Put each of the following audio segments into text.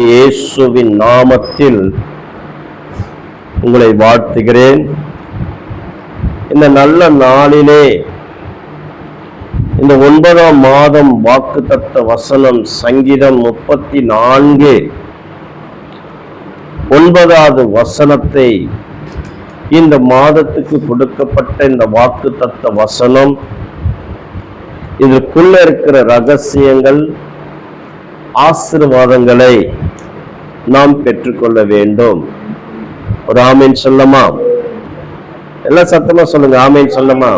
இயேசுவின் நாமத்தில் உங்களை வாழ்த்துகிறேன். இந்த நல்ல நாளிலே இந்த 9ஆம் மாதம் வாக்குத்தத்த வசனம் சங்கீதம் 34 9வது வசனத்தை இந்த மாதத்துக்கு கொடுக்கப்பட்ட இந்த வாக்குத்தத்த வசனம், இதற்குள்ள இருக்கிற ரகசியங்கள், ஆசீர்வாதங்களை நாம் பெற்றுக்கொள்ள வேண்டும். ஒரு ஆமீன் சொல்லமா? எல்லாம் சத்தமா சொல்லுங்க, ஆமீன் சொல்லமா?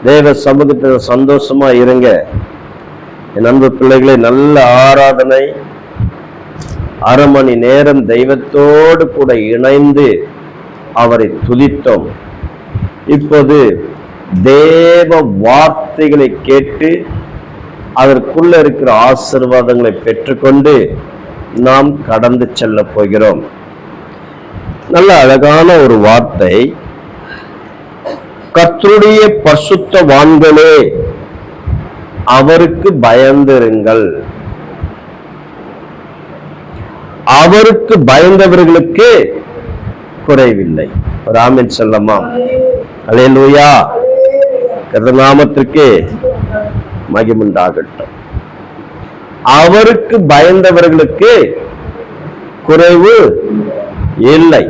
தேவ சமூகத்தில் சந்தோஷமா இருங்க. என் அன்பு பிள்ளைகளை, நல்ல ஆராதனை, அரை மணி நேரம் தெய்வத்தோடு கூட இணைந்து அவரை துதித்தோம். இப்போது தேவ வார்த்தைகளை கேட்டு அதற்குள்ள இருக்கிற ஆசீர்வாதங்களை பெற்றுக்கொண்டு நாம் கடந்து செல்ல போகிறோம். நல்ல அழகான ஒரு வார்த்தை, கர்த்தருடைய பரிசுத்தவான்களே அவருக்கு பயந்திருங்கள். அவருக்கு பயந்தவர்களுக்கு குறைவில்லை. ஒரு ஆமென் சொல்லமா? அல்லேலூயா. கர்த்தர் நாமத்திற்கு மகிமுண்டாகட்டும். அவருக்கு பயந்தவர்களுக்கு குறைவு இல்லை.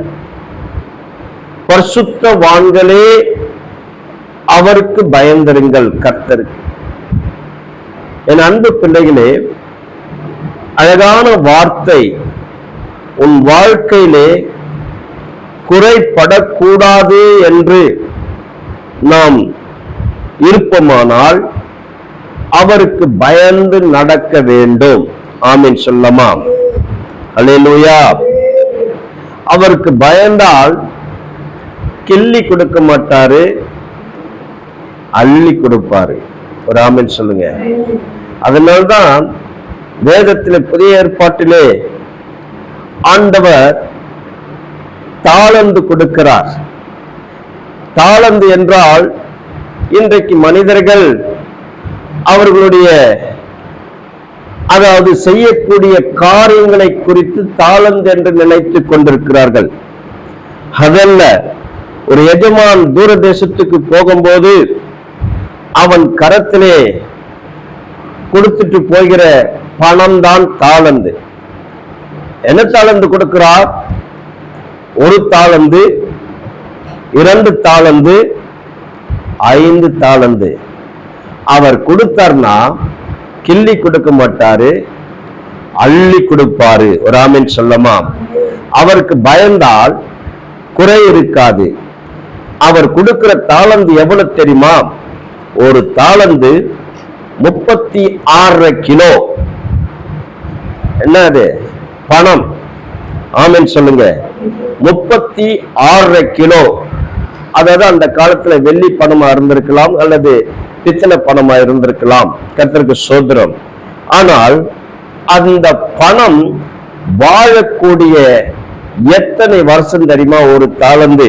பரிசுத்தவான்களே அவருக்கு பயந்திருங்கள், கர்த்தருக்கு. என் அன்பு பிள்ளைகளே, அழகான வார்த்தை. உன் வாழ்க்கையிலே குறைபடக்கூடாது என்று நாம் இருப்போமானால் அவருக்கு பயந்து நடக்க வேண்டும். ஆமீன் சொல்லமா? அல்லேலூயா. அவருக்கு பயந்தால் கிள்ளி கொடுக்க மாட்டாரு, அள்ளி கொடுப்பாரு. ஒரு ஆமீன் சொல்லுங்க. அதனால்தான் வேதத்திலே, புதிய ஏற்பாட்டிலே ஆண்டவர் தாளந்து கொடுக்கிறார். தாளந்து என்றால் இன்றைக்கு மனிதர்கள் அவர்களுடைய செய்யக்கூடிய காரியங்களை குறித்து தாளந்து என்று நினைத்துக் கொண்டிருக்கிறார்கள். அதல்ல, ஒரு எஜமான் தூர தேசத்துக்கு போகும்போது அவன் கரத்திலே கொடுத்துட்டு போகிற பணம் தான் தாளந்து. என்ன தாளந்து கொடுக்கிறார்? 1 தாளந்து, 2 தாளந்து, 5 தாளந்து. அவர் கொடுத்தார்னா கிள்ளி கொடுக்க மாட்டாரு, அள்ளி கொடுப்பாரு. ஒரு ஆமீன் சொல்லமா? அவருக்கு பயந்தால் குறை இருக்காது. அவர் கொடுக்கிற தாளந்து எவ்வளவு தெரியுமா? 1 தாளந்து 36 கிலோ. என்னது? பணம். ஆமீன் சொல்லுங்க. 36 கிலோ. அதாவது அந்த காலத்துல வெள்ளி பணமா இருந்திருக்கலாம், அல்லது பித்தளை பணமா இருந்திருக்கலாம். கர்த்தருக்கு ஸ்தோத்திரம். ஆனால் அந்த பணம் வாழக்கூடிய எத்தனை வருஷம் தெரியுமா? 1 தாளந்து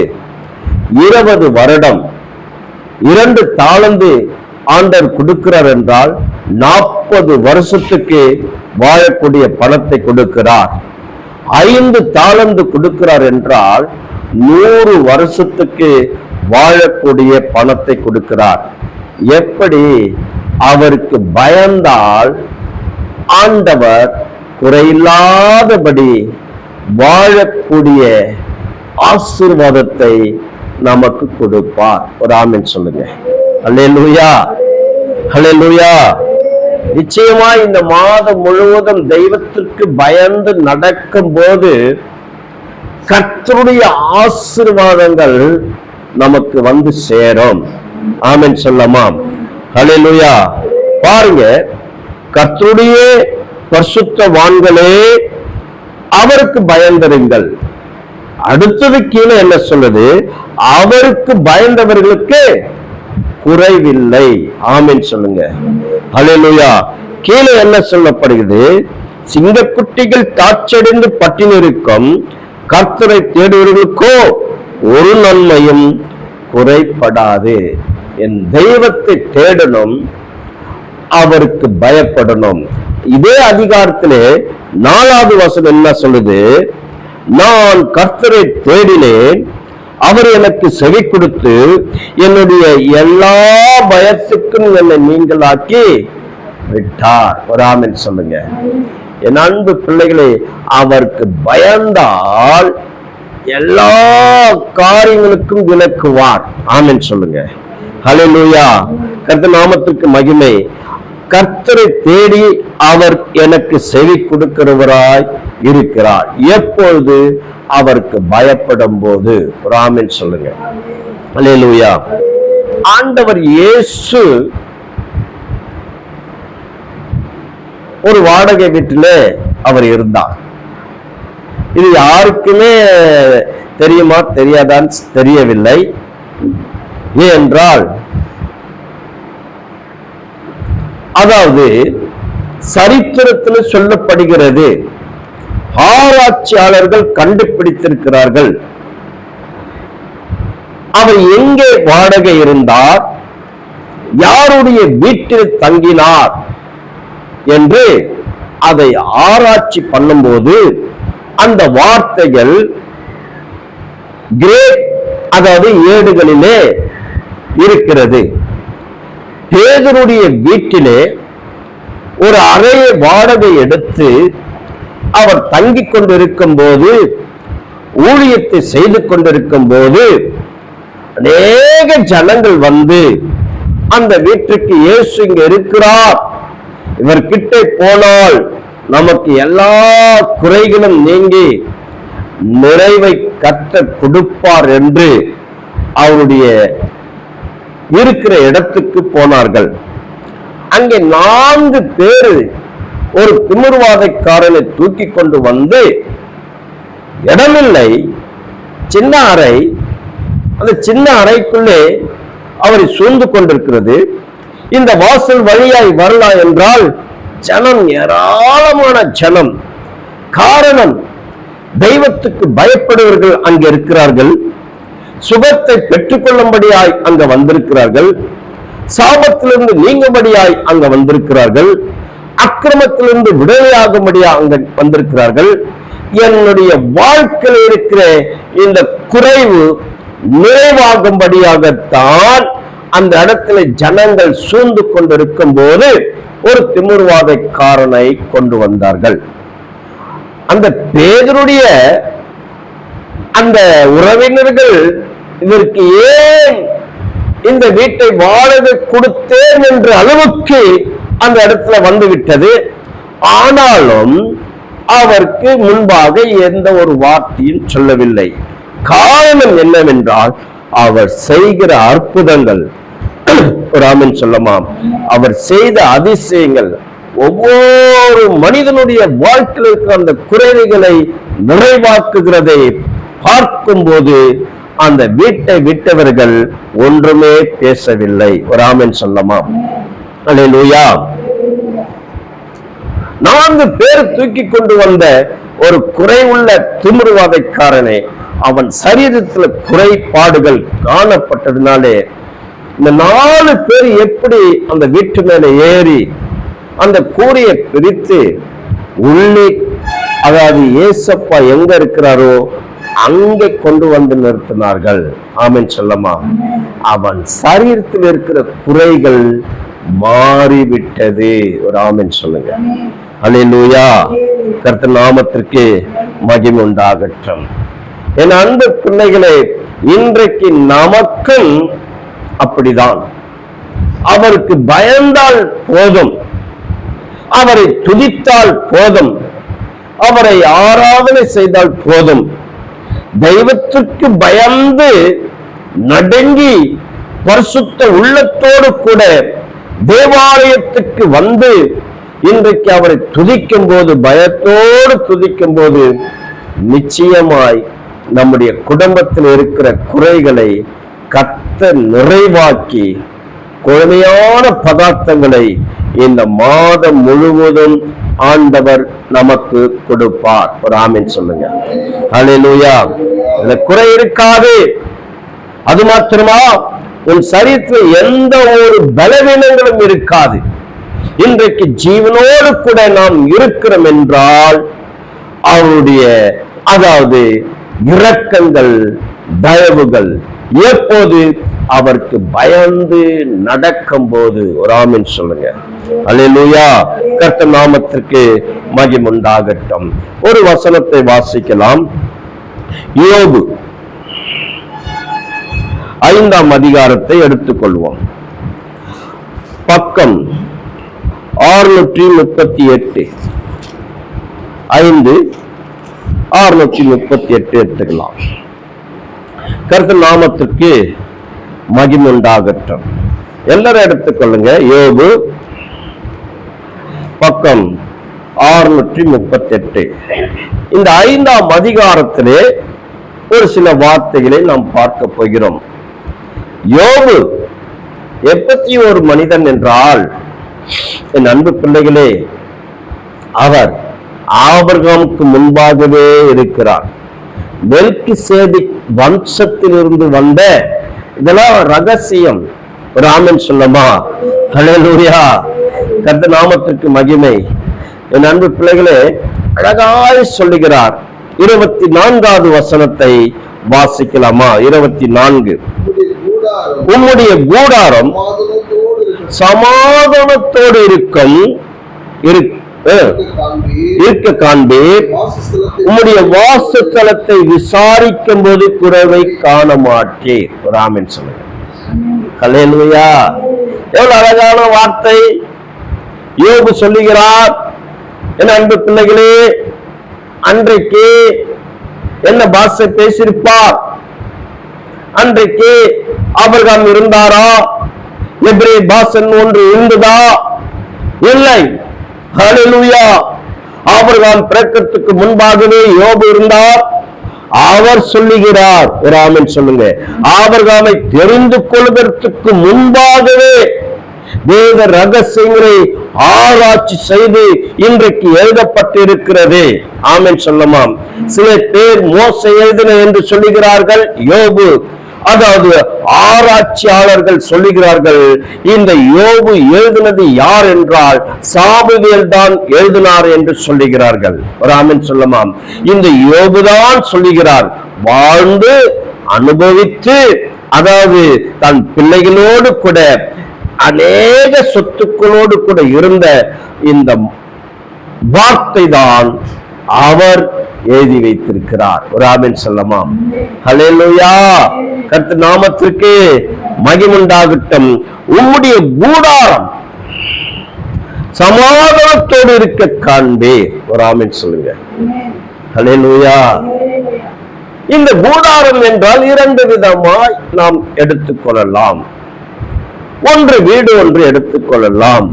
20 வருடம். 2 தாளந்து ஆண்டவர் கொடுக்கிறார் என்றால் 40 வருஷத்துக்கு வாழக்கூடிய பணத்தை கொடுக்கிறார். 5 தாளந்து கொடுக்கிறார் என்றால் 100 வருஷத்துக்கு வாழக்கூடிய பணத்தை கொடுக்கிறார். எப்படி? அவருக்கு பயந்தால் ஆண்டவர் குறையில்லாதபடி வாழக்கூடிய ஆசீர்வாதத்தை நமக்கு கொடுப்பார். ஒரு ஆமென் சொல்லுங்க. அல்லேலூயா, அல்லேலூயா. நிச்சயமா இந்த மாதம் முழுவதும் தெய்வத்திற்கு பயந்து நடக்கும் போது கர்த்தருடைய ஆசீர்வாதங்கள் நமக்கு வந்து சேரும். ஆமென் சொல்லமா? அல்லேலூயா. பாருங்க, கர்த்தருடைய பரிசுத்தவான்களே அவருக்கு பயந்திருங்கள். அடுத்தது கீழே என்ன சொல்லுது? அவருக்கு பயந்தவர்களுக்கு குறைவில்லை. ஆமென் சொல்லுங்க. அல்லேலூயா. கீழே என்ன சொல்லப்படுகிறது? சிங்கக்குட்டிகள் தாட்சடைந்து பட்டினிருக்கும், கர்த்தரை தேடுவர்களுக்கோ ஒரு நன்மையும் குறைபடாது. என் தெய்வத்தை தேடணும், அவருக்கு பயப்படணும். இதே அதிகாரத்திலே 4வது வசனம் என்ன சொல்லுது? நான் கர்த்தரை தேடினேன், அவர் எனக்கு செவி கொடுத்து என்னுடைய எல்லா பயத்துக்கும் என்னை நீங்களாக்கி விட்டார். ஒரு ஆமென் சொல்லுங்க. என் அன்பு பிள்ளைகளே, அவருக்கு பயந்தால் எல்லா காரியங்களுக்கும் விலக்குவார். ஆமென் சொல்லுங்க. ஹல்லேலூயா. கர்த்தர் நாமத்திற்கு மகிமை. கர்த்தரை தேடி அவர் எனக்கு செவி கொடுக்கிறவராய் இருக்கிறார். எப்பொழுது? அவருக்கு பயப்படும் போது. ஒரு ஆமென் சொல்லுங்க. ஹல்லேலூயா. ஆண்டவர் இயேசு ஒரு வாடகை வீட்டிலே அவர் இருந்தார். இது யாருக்குமே தெரியுமா தெரியாதான் தெரியவில்லை. ஏனென்றால் அதாவது சரித்திரத்தில் சொல்லப்படுகிறது, ஆராய்ச்சியாளர்கள் கண்டுபிடித்திருக்கிறார்கள் அவர் எங்கே வாடகை இருந்தார், யாருடைய வீட்டில் தங்கினார் என்று அதை ஆராய்ச்சி பண்ணும்போது அந்த வார்த்தைகள் கிரேக் அதாவது ஏடுகளிலே இருக்கிறது. பேதுருடைய வீட்டிலே ஒரு அறையை வாடகை எடுத்து அவர் தங்கிக் கொண்டிருக்கும் போது, ஊழியத்தை செய்து கொண்டிருக்கும் போது அநேக ஜனங்கள் வந்து அந்த வீட்டுக்கு இயேசு இங்க இருக்கிறார், இவர்கிட்ட போனால் நமக்கு எல்லா குறைகளும் நீங்கி நிறைவை கர்த்தர் கொடுப்பார் என்று அவருடைய இருக்கிற இடத்துக்கு போனார்கள். அங்கே 4 பேர் ஒரு திமிர்வாதைக்காரனை தூக்கி கொண்டு வந்து, இடமில்லை, சின்ன அறை, அந்த சின்ன அறைக்குள்ளே அவரை சூழ்ந்து கொண்டிருக்கிறது. இந்த வாசல் வழியாய் வரலாம் என்றால் ஜனம், ஏராளமான ஜனம். காரணம், தெய்வத்துக்கு பயப்படுவர்கள் அங்கே இருக்கிறார்கள், சுகத்தை பெற்றுக்கொள்ளும்படியாய் அங்க வந்திருக்கிறார்கள், சாபத்திலிருந்து நீங்கும்படியாய் அங்க வந்திருக்கிறார்கள், அக்கிரமத்திலிருந்து விடுதலையாகும்படியா அங்க வந்திருக்கிறார்கள். என்னுடைய வாழ்க்கையில் இருக்கிற இந்த குறைவு நிறைவாகும்படியாகத்தான் அந்த இடத்துல ஜனங்கள் சூழ்ந்து கொண்டிருக்கும் போது ஒரு திமிர்வாதைக்காரனை கொண்டு வந்தார்கள். அந்த பேதுருடைய அந்த உறவினர்கள் இதற்கு ஏன் இந்த வீட்டை வாடகை கொடுத்தேன் என்ற அளவுக்கு அந்த இடத்துல வந்துவிட்டது. ஆனாலும் அவருக்கு முன்பாக எந்த ஒரு வார்த்தையும் சொல்லவில்லை. காரணம் என்னவென்றால் அவர் செய்கிற அற்புதங்கள், ராமன் சொல்லமாம், அவர் செய்த அதிசயங்கள் ஒவ்வொரு மனிதனுடைய வாழ்க்கையில் இருக்கிற அந்த குறைகளை நிறைவாக்குகிறதை பார்க்கும்போது அந்த வீட்டை விட்டவர்கள் ஒன்றுமே பேசவில்லை. ஒரு ஆமென் சொல்லமாம். அல்லேலூயா. 4 பேர் தூக்கி கொண்டு வந்த ஒரு குறைவுள்ள திமிர்வாதைக்காரனை, அவன் சரீரத்தில் குறைபாடுகள் காணப்பட்டதுனாலே இந்த 4 பேர் எப்படி அந்த வீட்டு மேலே ஏறி அந்த கூரையை பிரித்து உள்ளே, அதாவது ஏசப்பா எங்க இருக்கிறாரோ அங்கே கொண்டு வந்து நிறுத்தினார்கள். ஆமென் சொல்லமா. அவன் சரீரத்தில் இருக்கிற குறைகள் மாறிவிட்டது. ஒரு ஆமென் சொல்லுங்க. அல்லேலூயா. கர்த்தர் நாமத்திற்கு மகிமை உண்டாகட்டும். என் அன்பு பிள்ளைகளே, இன்றைக்கு நமக்கும் அப்படிதான். அவருக்கு பயந்தால் போதும், அவரை துதித்தால் போதும், அவரை ஆராதனை செய்தால் போதும். தெய்வத்திற்கு பயந்து நடுங்கி பரிசுத்த உள்ளத்தோடு கூட தேவாலயத்துக்கு வந்து இன்றைக்கு அவரை துதிக்கும் போது, பயத்தோடு துதிக்கும் போது, நிச்சயமாய் நம்முடைய குடும்பத்தில் இருக்கிற குறைகளை கர்த்தர் நிறைவாக்கி கொழுமையான பதார்த்தங்களை இந்த மாதம் முழுவதும் ஆண்டவர் நமக்கு கொடுப்பார். ஒரு ஆமென் சொல்லுங்க. அல்லேலூயா. இந்த குறை இருக்காது. அது மாத்திரமா, உன் சரீரத்தில் எந்த ஒரு பலவீனங்களும் இருக்காது. இன்றைக்கு ஜீவனோடு கூட நாம் இருக்கிறோம் என்றால் அவருடைய அதாவது இரக்கங்கள், தயவுகள் எப்போது அவருக்கு பயந்து நடக்கும் போது. ஒரு ஆமென் சொல்லுங்க. அல்லேலூயா. கர்த்தர் நாமத்திற்கு மகிமை உண்டாகட்டும். ஒரு வசனத்தை வாசிக்கலாம். யோபு 5ஆம் அதிகாரத்தை எடுத்துக்கொள்வோம். பக்கம் 638, 5:638 எடுத்துக்கலாம். கர்த்தர் நாமத்திற்கு மகிமை உண்டாகட்டும். எல்லாரும் எடுத்துக்கொள்ளுங்க. யோபு பக்கம் 638. இந்த 5ஆம் அதிகாரத்திலே ஒரு சில வார்த்தைகளை நாம் பார்க்க போகிறோம். யோபு எப்பத்தி ஒரு மனிதன் என்றால், என் அன்பு பிள்ளைகளே, அவர் ஆபிரகாமுக்கு முன்பாகவே இருக்கிறார். மெல்கிசேதேக் வம்சத்திலிருந்து வந்த, இதெல்லாம் ரகசியம். ஒரு ஆமென் சொல்லமா? ஹல்லேலூயா. கர்த்தர் நாமத்திற்கு மகிமை. என் அன்பு பிள்ளைகளே, அழகாய் சொல்லுகிறார். 24வது வசனத்தை வாசிக்கலாமா? 24. உம்முடைய கூடாரம் சமாதானத்தோடு இருக்க காண்பீர். உம்முடைய வாசஸ்தலத்தை விசாரிக்கும் போது குறைவை காண மாட்டீர். ஒரு ஆமென் சொல்லுங்க. ஹல்லேலூயா. எவ்வளவு அழகான வார்த்தை யோபு சொல்லுகிறார். என் அன்பு பிள்ளைகளே, அன்றைக்கு என்ன பாஷை பேசியிருப்பார்? அன்றைக்கு ஆபிரகாம் இருந்தாரா? எபிரேய பாஷை ஒன்று இருந்ததா? இல்லை. ஹல்லேலூயா. ஆபிரகாம் பிறக்கிறதுக்கு முன்பாகவே யோபு இருந்தார். அவர் சொல்லுகிறார். ஒரு ஆமென் சொல்லுங்க. ஆபிரகாமை தெரிந்து கொள்வதற்கு முன்பாகவே வேத ரகசியங்களை ஆராய்ச்சி செய்து இன்றைக்கு எழுதப்பட்டிருக்கிறது. ஆமென் சொல்லமாம். சில பேர் மோசே எழுதின என்று சொல்லுகிறார்கள். யோபு, அதாவது ஆராய்ச்சியாளர்கள் சொல்லுகிறார்கள், இந்த யோபு எழுதினது யார் என்றால் சாமுவேல் தான் எழுதினார் என்று சொல்லுகிறார்கள். ஒரு ஆமென் சொல்லமாம். இந்த யோபுதான் சொல்லுகிறார், வாழ்ந்து அனுபவித்து, அதாவது தன் பிள்ளைகளோடு கூட அநேக சொத்துக்களோடு கூட இருந்த இந்த வார்த்தை தான் அவர் எழுதி வைத்திருக்கிறார். ஒரு ஆமென் சொல்லமாம். ஹல்லேலூயா. கர்த்தர் நாமத்திற்கு மகிமை உண்டாகட்டும். உம்முடைய கூடாரம் சமாதானத்தோடு இருக்க காண்பே. ஒரு ஆமென் சொல்லுங்க. ஹல்லேலூயா. இந்த கூடாரம் என்றால் இரண்டு விதமாய் நாம் எடுத்துக்கொள்ளலாம். ஒன்று வீடு ஒன்று எடுத்துக்கொள்ளலாம்,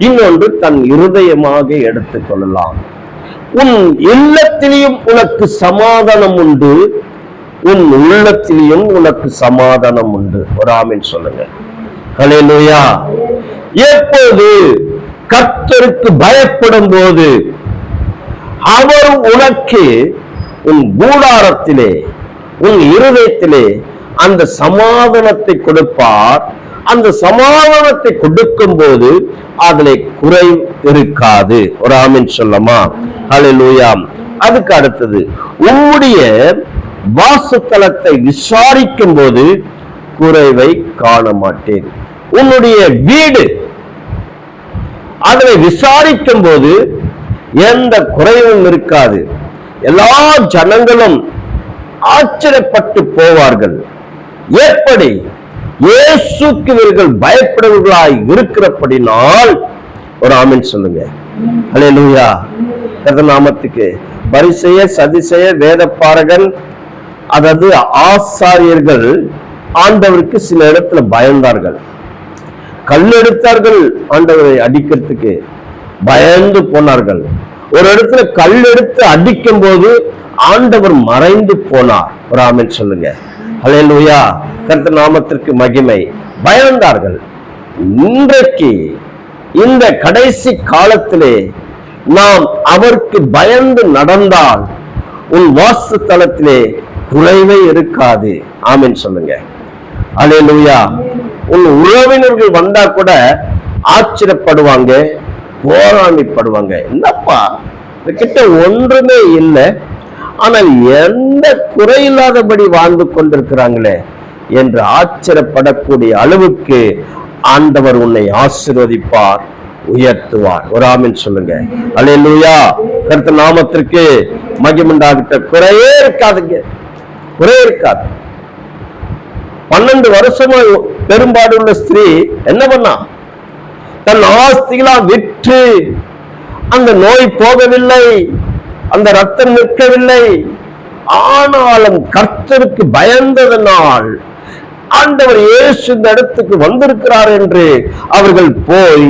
இன்னொன்று தன் இருதயமாக எடுத்துக்கொள்ளலாம். உன் இல்லத்திலேயும் உனக்கு சமாதானம் உண்டு, உன் உள்ளத்திலேயும் உனக்கு சமாதானம் உண்டு. ஒரு ஆமென் சொல்லுங்க. ஹல்லேலூயா. எப்போது கர்த்தருக்கு பயப்படும் போது அவர் உனக்கு உன் கூடாரத்திலே, உன் இருதயத்திலே அந்த சமாதானத்தை கொடுப்பார். அந்த சமாதானத்தை கொடுக்கும் போது அதிலே குறை இருக்காது. ஒரு ஆமென் சொல்லமா? ஹல்லேலூயா. அதுக்கு அடுத்தது, உம்முடைய வாசஸ்தலத்தை விசாரிக்கும் போது குறைவை காண மாட்டேன். உன்னுடைய வீடு, அதை விசாரிக்கும் போது எந்த குறைவும் இருக்காது. எல்லா ஜனங்களும் ஆச்சரியப்பட்டு போவார்கள். எப்படி? இயேசுக்கு இவர்கள் பயப்படுவர்களாய் இருக்கிறபடினால். ஒரு ஆமென் சொல்லுங்க. ஹல்லேலூயா. கர்த்தர் நாமத்துக்கு. பரிசேயர், சதுசேயர், வேதபாரகன், அதாவது ஆசாரியர்கள் ஆண்டவருக்கு சில இடத்துல பயந்தார்கள். கல் எடுத்தார்கள் ஆண்டவரை அடிக்கிறதுக்கு, பயந்து போனார்கள். ஒரு இடத்துல கல் எடுத்து அடிக்கும் போது ஆண்டவர் மறைந்து போனார். ஒரு ஆமென் சொல்லுங்க. ஹல்லேலூயா. கர்த்தர் நாமத்திற்கு மகிமை. பயந்தார்கள். இன்றைக்கு இந்த கடைசி காலத்திலே நாம் அவருக்கு பயந்து நடந்தால் உன் வாசஸ்தலத்திலே குறைவே இருக்காது. ஆமென் சொல்லுங்க. ஹல்லேலூயா. உன் உறவினர்கள் வந்தா கூட ஆச்சரியப்படுவாங்க, போராமைப்படுவாங்க. என்னப்பா கிட்ட ஒன்றுமே இல்லை, ஆனால் எந்த குறையில்லாதபடி வாழ்ந்து கொண்டிருக்கிறாங்களே என்று ஆச்சரியப்படக்கூடிய அளவுக்கு ஆண்டவர் உன்னை ஆசீர்வதிப்பார், உயர்த்துவார். ஒரு ஆமென் சொல்லுங்க. அல்லேலூயா. கர்த்தர் நாமத்திற்கு மகிமை உண்டாகட்டும். குறையே இருக்காதுங்க, குறையே இருக்காது. 12 வருஷமா பெரும்பாடுள்ள ஸ்திரீ என்ன பண்ணா? தன் ஆஸ்திகளா விற்று அந்த நோய் போகவில்லை, அந்த ரத்தம் நிற்கவில்லை. ஆனாலும் கர்த்தருக்கு பயந்ததனால் ஆண்டவர் இயேசு இந்த இடத்துக்கு வந்திருக்கிறார் என்று அவர்கள் போய்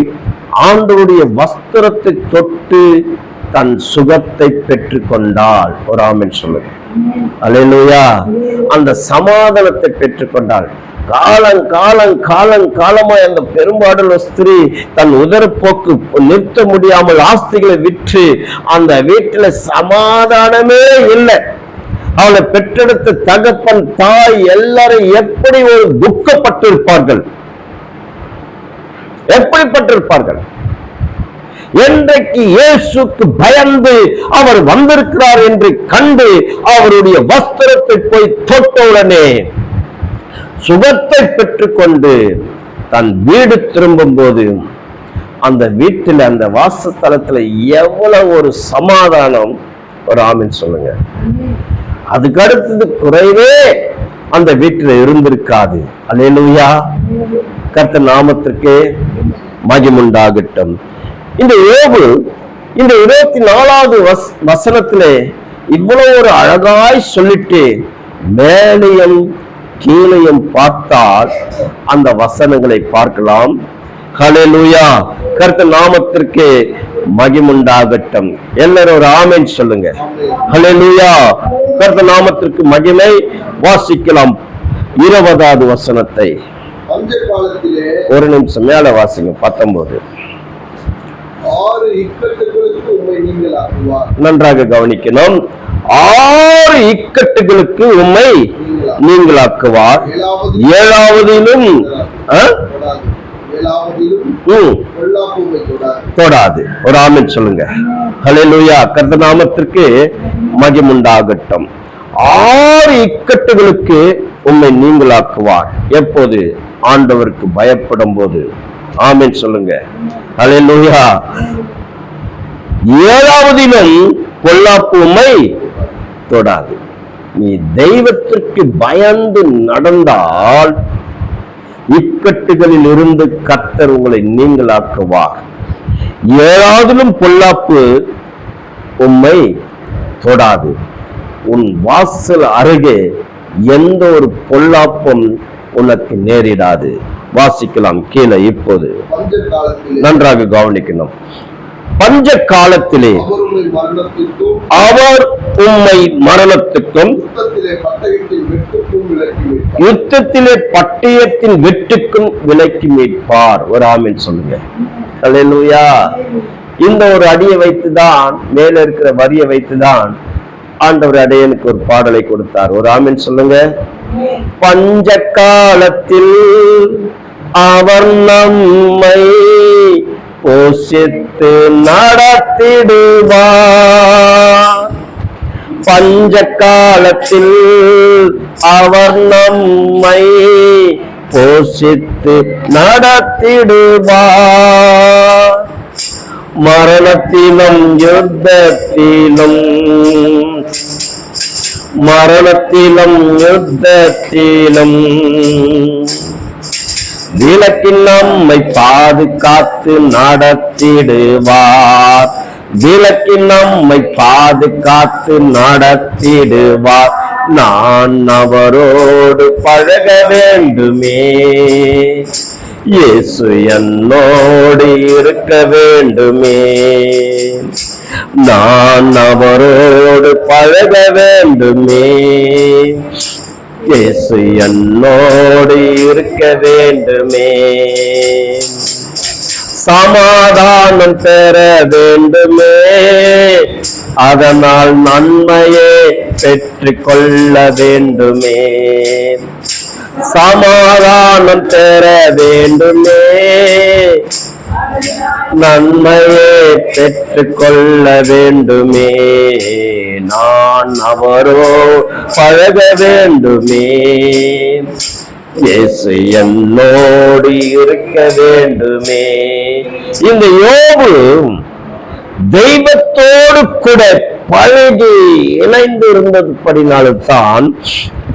ஆண்டவருடைய வஸ்திரத்தை தொட்டு தன் சுகத்தை பெற்றுக் கொண்டாள். ஒரு ஆமென் சொல்லுங்க. அல்லேலூயா. அந்த சமாதானத்தை பெற்றுக் கொண்டாள். காலமாய் அந்த பெரும்பாடுள்ள ஸ்திரீ தன் உதரப்போக்கு நிறுத்த முடியாமல் ஆஸ்திகளை விற்று அந்த வீட்டில் சமாதானமே இல்லை. அவளை பெற்றெடுத்த தகப்பன், தாய் எல்லாரும் எப்படி ஒரு துக்கப்பட்டிருப்பார்கள், எப்படிப்பட்டிருப்பார்கள். என்றைக்கு இயேசுக்கு பயந்து அவர் வந்திருக்கிறார் என்று கண்டு அவருடைய வஸ்திரத்தை போய் தொட்டவுடனே சுகத்தை பெற்றுக்கொண்டு தன் வீடு திரும்பும் போது அந்த வீட்டில், அந்த வாசஸ்தலத்தில் எவ்வளவு ஒரு சமாதானம். ஒரு ஆமென் சொல்லுங்க. அதுக்கு அடுத்தது குறைவே அந்த வீட்டில் இருந்திருக்காது. அல்லேலூயா. கர்த்தர் நாமத்திற்கு மகிமை உண்டாகட்டும். இந்த யோபு இந்த 24வது வசனத்திலே இவ்வளவு ஒரு அழகாய் சொல்லிட்டு மேலையும் கீழையும் பார்த்தால் அந்த வசனங்களை பார்க்கலாம். ஹல்லேலூயா. கர்த்தர் நாமத்திற்கு மகிமை உண்டாகட்டும். எல்லாரும் ஒரு ஆமென் சொல்லுங்க. ஹல்லேலூயா. கர்த்தர் நாமத்திற்கு மகிமை. வாசிக்கலாம் 20வது வசனத்தை. ஒரு நிமிஷம் மேல வாசிங்க. 19. நன்றாக கவனிக்கணும். 6 இக்கட்டுகளுக்கு உம்மை நீங்களாக்குவார், 7வதிலும் தொடாது. ஒரு ஆமென் சொல்லுங்க. ஹல்லேலூயா. கர்த்தர் நாமத்திற்கு மகிமை உண்டாகட்டும். 6 இக்கட்டுகளுக்கு உம்மை நீங்களாக்குவார். எப்போது? ஆண்டவருக்கு பயப்படும் போது. ஆமென் சொல்லுங்க. ஹல்லேலூயா. 7வதிலும் பொல்லாப்பு உம்மை தொடாது. நீ தெய்வத்திற்கு பயந்து நடந்தால் இக்கட்டுகளில் இருந்து கர்த்தர் உங்களை நீங்களாக்குவார். 7வதிலும் பொல்லாப்பு உம்மை தொடாது. உன் வாசல் அருகே எந்த ஒரு பொல்லாப்பும் உனக்கு நேரிடாது. வாசிக்கலாம் கீழே. இப்போது நன்றாக கவனிக்கணும். பஞ்ச காலத்திலே அவர் உம்மை மரணத்துக்கும் யுத்தத்திலே பட்டயத்தின் வெட்டுக்கும் விலக்கி மீட்பார். ஒரு ஆமென் சொல்லுங்க. அல்லேலூயா. இந்த ஒரு அடியை வைத்துதான், மேல இருக்கிற வரியை வைத்துதான் ஆண்டவர் அடையனுக்கு ஒரு பாடலை கொடுத்தார். ஒரு ஆமென் சொல்லுங்க. பஞ்ச காலத்தில் அவர் நம்மை போஷித்து நடத்திடுவார். பஞ்ச காலத்தில் அவர் நம்மை போஷித்து நடத்திடுவார். மரணத்திலும் யுத்தத்திலும், மரணத்திலும் யுத்தத்திலும் விலக்கில் நம்மை பாதுகாத்து நடத்திடுவார். விலக்கில் நம்மை பாதுகாத்து நடத்திடுவார். நான் அவரோடு பழக வேண்டுமே, இயேசு என்னோடு இருக்க வேண்டுமே. நான் அவரோடு பழக வேண்டுமே, இயேசு என்னோடு இருக்க வேண்டுமே. சமாதானம் பெற வேண்டுமே, அதனால் நன்மையே பெற்றுக் கொள்ள வேண்டுமே. சமாதானம் பெற வேண்டுமே, நன்மையை பெற்றுக்கொள்ள வேண்டுமே, நான் அவரோ பழக வேண்டுமே, இயேசு என்னோடு இருக்க வேண்டுமே. இந்த யோபு தெய்வத்தோடு கூட பழகி இணைந்து இருந்ததுபடினால்தான்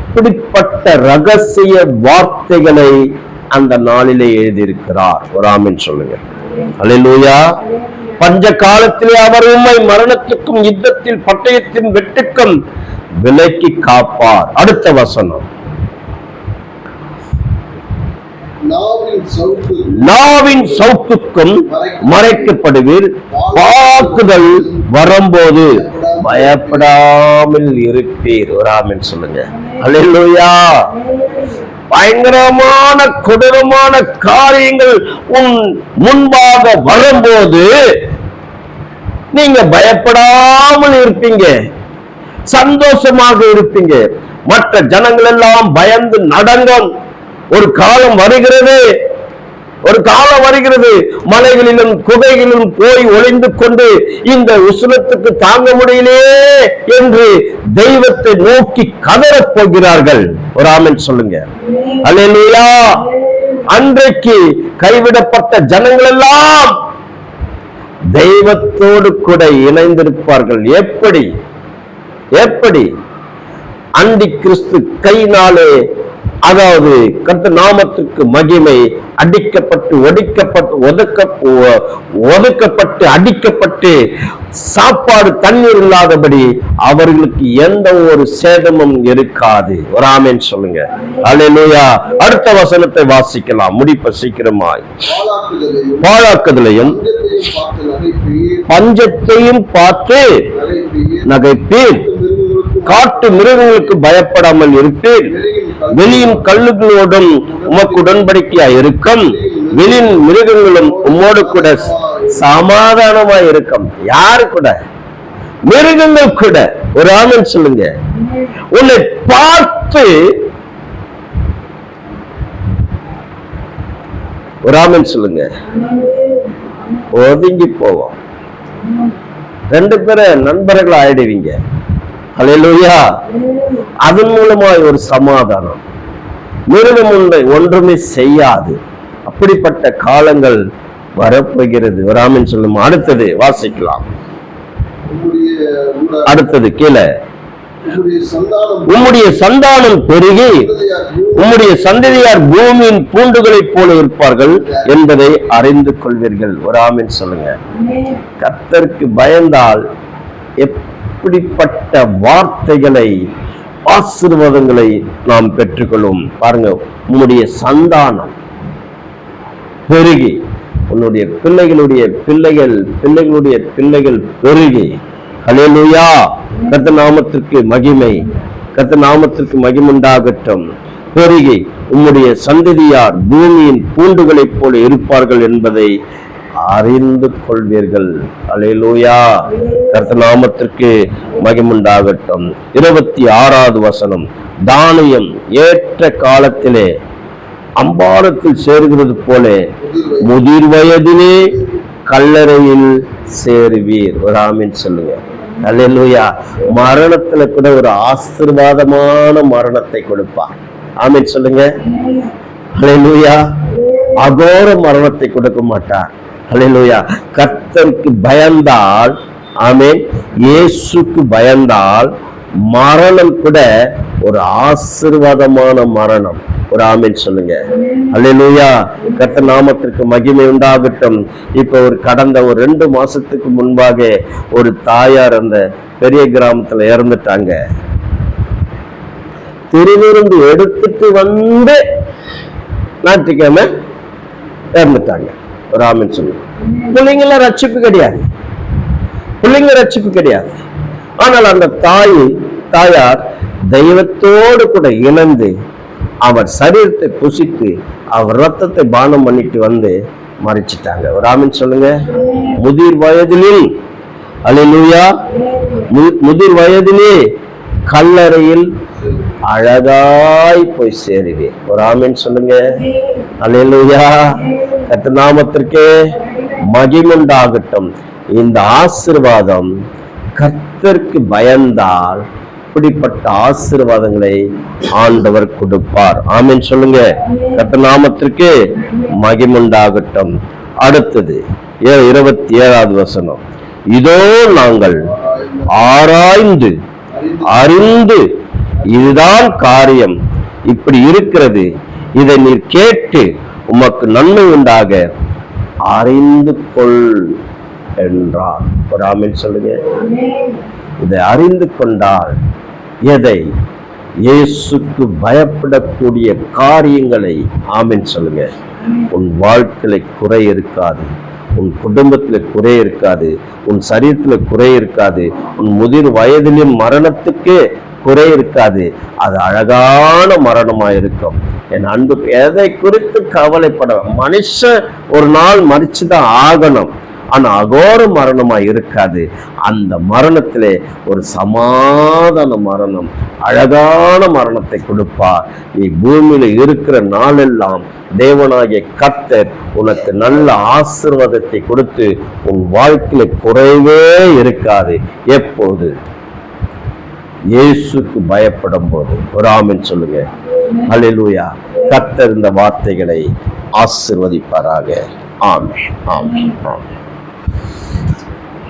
இப்படிப்பட்ட ரகசிய வார்த்தைகளை அந்த நாளிலே எழுதியிருக்கிறார். ஒரு ஆமென் சொல்லுங்க. அல்லேலூயா. பஞ்ச காலத்திலே அவர் உம்மை மரணத்துக்கும் யுத்தத்தில் பட்டயத்தின் வெட்டுக்கும் விலக்கி காப்பார். அடுத்த வசனம், நாவின் சவுக்குக்கும் மறைக்கப்படுவீர், வாக்குதல் வரும்போது பயப்படாமல் இருப்பீர். ஒரு ஆமென் சொல்லுங்க. அல்லேலூயா. பயங்கரமான கொடூரமான காரியங்கள் உன் முன்பாக வரும்போது நீங்க பயப்படாமல் இருப்பீங்க, சந்தோஷமாக இருப்பீங்க. மற்ற ஜனங்கள் எல்லாம் பயந்து நடங்கும். ஒரு காலம் வருகிறது, ஒரு காலம் வருகிறது, மலைகளிலும் குகைகளிலும் போய் ஒளிந்து கொண்டு இந்த உஷ்ணத்துக்கு தாங்க முடியலையே என்று தெய்வத்தை நோக்கி கதறப் போகிறார்கள். ஒரு ஆமென் சொல்லுங்க. அல்லேலூயா. அன்றைக்கு கைவிடப்பட்ட ஜனங்கள் எல்லாம் தெய்வத்தோடு கூட இணைந்திருப்பார்கள். எப்படி எப்படி? அண்டி கிறிஸ்து கையினாலே, அதாவது கர்த்தர் நாமத்துக்கு மகிமை, அடிக்கப்பட்டு ஒதுக்கப்பட்டு அடிக்கப்பட்டு சாப்பாடு தண்ணீர் இல்லாதபடி அவர்களுக்கு எந்த ஒரு சேதமும் இருக்காது. ஒரு ஆமென் சொல்லுங்க. அல்லேலூயா. அடுத்த வசனத்தை வாசிக்கலாம், முடிப்ப சீக்கிரமாய். பாழாக்குதலையும் பஞ்சத்தையும் பார்த்து நகைப்பீர், காட்டு மிருகங்களுக்கு பயப்படாமல் இருப்பீர், வெளியின் கல்லுகளோடும் உமக்கு உடன்படிக்கையாய் இருக்கும், வெளியின் மிருகங்களும் உம்மோடு கூட சமாதானமாய் இருக்கும். யாரு கூட? மிருகங்கள் கூட. ஒரு ஆமென் சொல்லுங்க. உன்னை பார்த்து ஒரு ஆமென் சொல்லுங்க. ஒதுங்கி போவோம். ரெண்டு பேரும் நண்பர்கள் ஆயிடுவீங்க. அல்லேலூயா. அதன் மூலமாய் ஒரு சமாதானம். மிருகம் ஒன்றுமே செய்யாது. அப்படிப்பட்ட காலங்கள் வரப்போகிறது. ஒரு ஆமென் சொல்லுமா. அடுத்தது வாசிக்கலாம். அடுத்தது கீழே, உம்முடைய சந்தானம் பெருகி உம்முடைய சந்ததியார் பூமியின் பூண்டுகளைப் போல இருப்பார்கள் என்பதை அறிந்து கொள்வீர்கள். ஒரு ஆமென் சொல்லுங்க. கர்த்தருக்கு பயந்தால் எப்படிப்பட்ட வார்த்தைகளை, ஆசீர்வாதங்களை நாம் பெற்றுக்கொள்ளும். பாருங்க, உம்முடைய சந்தானம் பெருகி, உன்னுடைய பிள்ளைகளுடைய பிள்ளைகள் பெருகி. அல்லேலூயா. கர்த்தர் நாமத்திற்கு மகிமை, கர்த்தர் நாமத்திற்கு மகிமுண்டாகட்டும். பெருகி உம்முடைய சந்ததியார் பூமியின் பூண்டுகளைப் போல இருப்பார்கள் என்பதை அறிந்து கொள்வீர்கள். அல்லேலூயா. கர்த்தர் நாமத்திற்கு மகிமுண்டாகட்டும். 26வது வசனம், தானியம் ஏற்ற காலத்திலே அம்பாரத்தில் சேருகிறது போல முதிர் வயதிலே கல்லறையில் சேருவீர். ஒரு ஆமென் சொல்லுங்க. அல்லேலூயா. மரணத்துல கூட ஒரு ஆசீர்வாதமான மரணத்தை கொடுப்பார். ஆமென் சொல்லுங்க. அல்லேலூயா. அகோர மரணத்தை கொடுக்க மாட்டார். அல்லேலூயா. கர்த்தருக்கு பயந்தால், ஆமென், இயேசுக்கு பயந்தால் மரணம் கூட ஒரு ஆசீர்வாதமான மரணம். ஒரு ஆமென் சொல்லுங்க. அல்லேலூயா. கர்த்தர் நாமத்திற்கு மகிமை உண்டாகட்டும். இப்ப கடந்த 2 மாசத்துக்கு முன்பாக ஒரு தாயார் அந்த பெரிய கிராமத்துல இறந்துட்டாங்க. திருவிருந்து எடுத்துட்டு வந்து ஞாயிற்றுக்கிழமை இறந்துட்டாங்க. ஒரு ஆமென் சொல்லுங்க. பிள்ளைங்கள ரட்சிப்பு கிடையாது, பிள்ளைங்க ரட்சிப்பு கிடையாது. ஆனால் அந்த தாயார் தெய்வத்தோடு கூட இணைந்து அவர் சரீரத்தை புசித்து அவர் ரத்தத்தை பானம் பண்ணிட்டு வந்து மறிச்சிட்டாங்க. ஒரு ஆமென் சொல்லுங்க. முதிர் வயதிலே, அல்லேலூயா, முதிர் வயதிலே கல்லறையில் அழகாய் போய் சேருவேன். ஒரு ஆமென் சொல்லுங்க. அல்லேலூயா. கர்த்தர் நாமத்திற்கே மகிமுண்டாகட்டும். இந்த ஆசீர்வாதம் கர்த்தருக்கு பயந்தால் இப்படிப்பட்ட ஆசீர்வாதங்களை ஆண்டவர் கொடுப்பார். ஆமென் சொல்லுங்க. கர்த்தர் நாமத்திற்கு மகிமுண்டாகட்டும். அடுத்தது 27வது வசனம். இதோ நாங்கள் ஆராய்ந்து அறிந்து இதுதான் காரியம், இப்படி இருக்கிறது, இதை நீர் கேட்டு உமக்கு நன்மை உண்டாக அறிந்து கொள் என்றார். ஒரு ஆமென் சொல்லுங்க. இதை அறிந்து கொண்டால் எதை? இயேசுக்கு பயப்படக்கூடிய காரியங்களை. ஆமென் சொல்லுங்க. உன் வாழ்க்கையில குறை இருக்காது, உன் குடும்பத்துல குறை இருக்காது, உன் சரீரத்துல குறை இருக்காது, உன் முதிர் வயதிலும் மரணத்துக்கு குறை இருக்காது. அது அழகான மரணமா இருக்கும். என் அன்பு, எதை குறித்து கவலைப்பட? மனுஷன் ஒரு நாள் மரிச்சுதான் ஆகணும், ஆனா அகோர மரணமா இருக்காது. அந்த மரணத்திலே ஒரு சமாதான மரணம், அழகான மரணத்தை கொடுப்பார். நீ பூமியில இருக்கிற நாளெல்லாம் தேவனாகிய கர்த்தர் உனக்கு நல்ல ஆசீர்வாதத்தை கொடுத்து உன் வாழ்க்கையில குறைவே இருக்காது. எப்போது? இயேசுக்கு பயப்படும் போது. ஒரு ஆமென் சொல்லுங்க. அல்லேலூயா. கர்த்தர் இந்த வார்த்தைகளை ஆசீர்வதிப்பாராக. ஆமென், ஆமென், ஆமென்.